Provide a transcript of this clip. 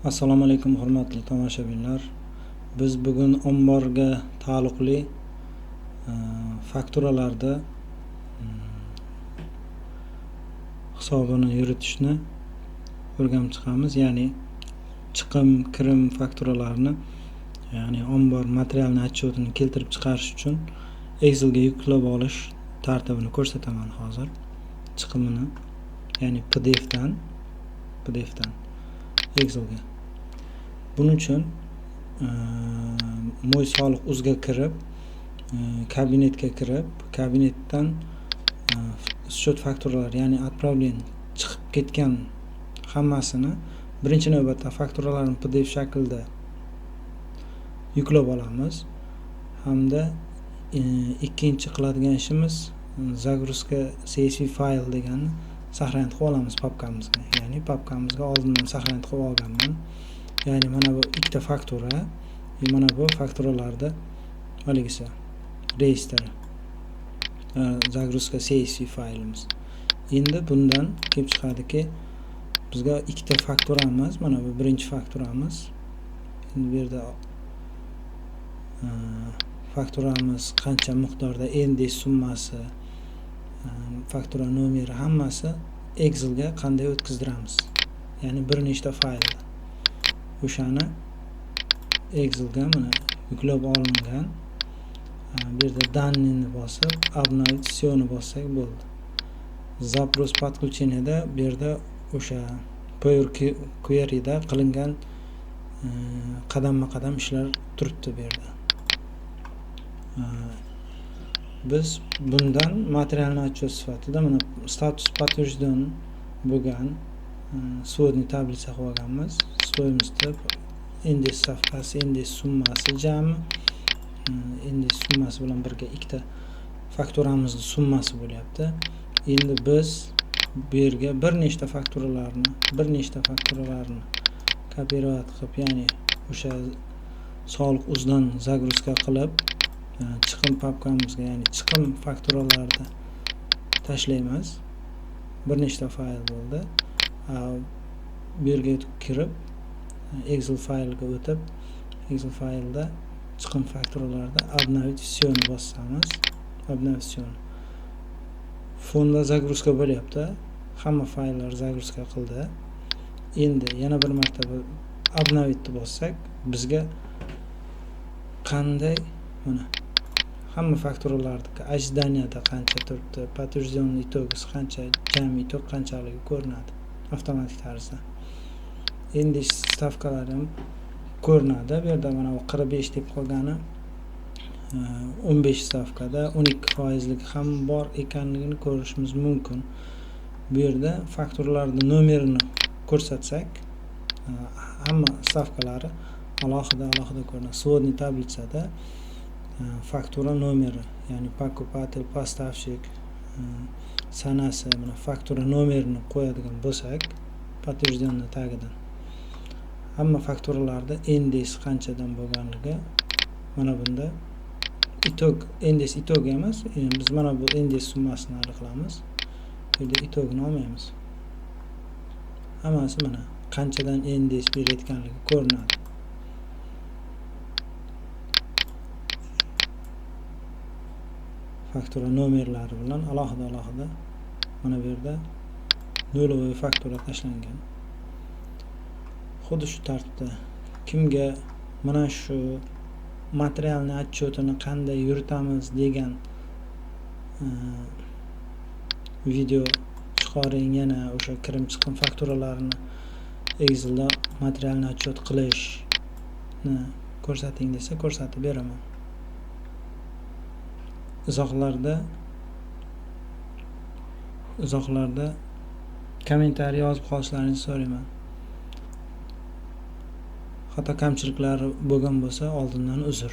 Assalomu alaykum hurmatli tomoshabinlar. Biz bugun omborga taalluqli fakturalarda hisobini yuritishni o'rganib chiqamiz. Ya'ni chiqim, kirim fakturalarini, ya'ni ombor materialni отчетini keltirib chiqarish uchun Excelga yuklab olish tartibini ko'rsataman hozir. Chiqimini, ya'ni PDFdan Excelga. Buning uchun Mo'y soliq uzga kirib, kabinetga kirib, kabinetdan счет fakturalar, ya'ni отправление chiqib ketgan hammasini birinchi navbatda fakturalarni PDF shaklida yuklab olamiz. Hamda ikkinchi qiladigan ishimiz загрузка CSV fayl deganni saqlanib qilib olamiz papkamizga. Ya'ni papkamizga oldindan saqlanib qilib olganman. Ya'ni mana bu ikkita faktura, mana bu fakturalarda haligisi reyestri, загрузка CSV faylimiz. Endi bundan kelib chiqadiki, bizga ikkita fakturamiz, mana bu birinchi fakturamiz. Endi bu yerda fakturamiz qancha miqdorda, endi summasi, faktura nomeri hammasi Excelga qanday o'tkazdiramiz. Ya'ni bir nechta faylda. O'shani Excelga mana yuklab olingan. Bu yerda данныйni bosib, обновить всёni bossak bo'ldi. Запрос подключениеda bu yerda o'sha Power Query'da qilingan qadamma-qadam ishlar turibdi bu yerda. Biz bundan materialni отчет sifatida mana status подтвержден bo'lgan сводный tablitsa qilib olganmiz. Stoyimizda indeks stavkasi, indeks summasi jami, indeks summasi bilan birga ikkita fakturamizning summasi bo'lyapti. Endi biz bu yerga bir nechta fakturalarni kopировать qilib, ya'ni o'sha soliq uzdan загрузка qilib, chiqim papkamizga, ya'ni chiqim fakturalarida tashlaymiz. Bir nechta fayl bo'ldi. Bu yerga kirib, Excel faylga o'tib, Excel faylda chiqim fakturalarda обновить всёni bossamiz. Обновить всёni. Fonda загрузка bo'lyapti. Hamma fayllar загрузка qildi. Endi yana bir martaba обновить bossak, bizga qanday mana hamma fakturalardagi ожиданияda qancha turibdi, подтвержденный итогisi qancha, jami итог qanchaligi ko'rinadi avtomatik tarzda. Endi stavkalar ham ko'rinadi. Bu yerda mana bu 45 deb qolgani 15 stavkada 12% ham bor ekanligini ko'rishimiz mumkin. Bu yerda fakturalarning nomerini ko'rsatsak, hamma stavkalari alohida ko'rinadi. Сводный tablitsada faktura nomeri, ya'ni покупатель, поставщик sanasi, mana faktura nomerini qo'yadigan bo'lsak, подтвержденный tagidan hamma fakturalarda indeks qanchadan bo'lganligi mana bunda indeks итог emas, biz mana bu indeks summasini aniqlamiz. Bu yerda itogni olmaymiz. Hammasi mana qanchadan indeks berayotganligi ko'rinadi. Faktura nomerlari bilan alohida mana bu yerda нулевой faktura tashlangan. Xuddi shu tartibda kimga mana shu materialni отчетini qanday yuritamiz degan video chiqaring, yana o'sha kirim chiqim fakturalarini Excelda materialni отчет qilishni ko'rsating desa ko'rsatib beraman. Izohlarda kommentariy yozib qolishlaringizni so'rayman. Xato kamchiliklari bo'lgan bo'lsa oldindan uzr.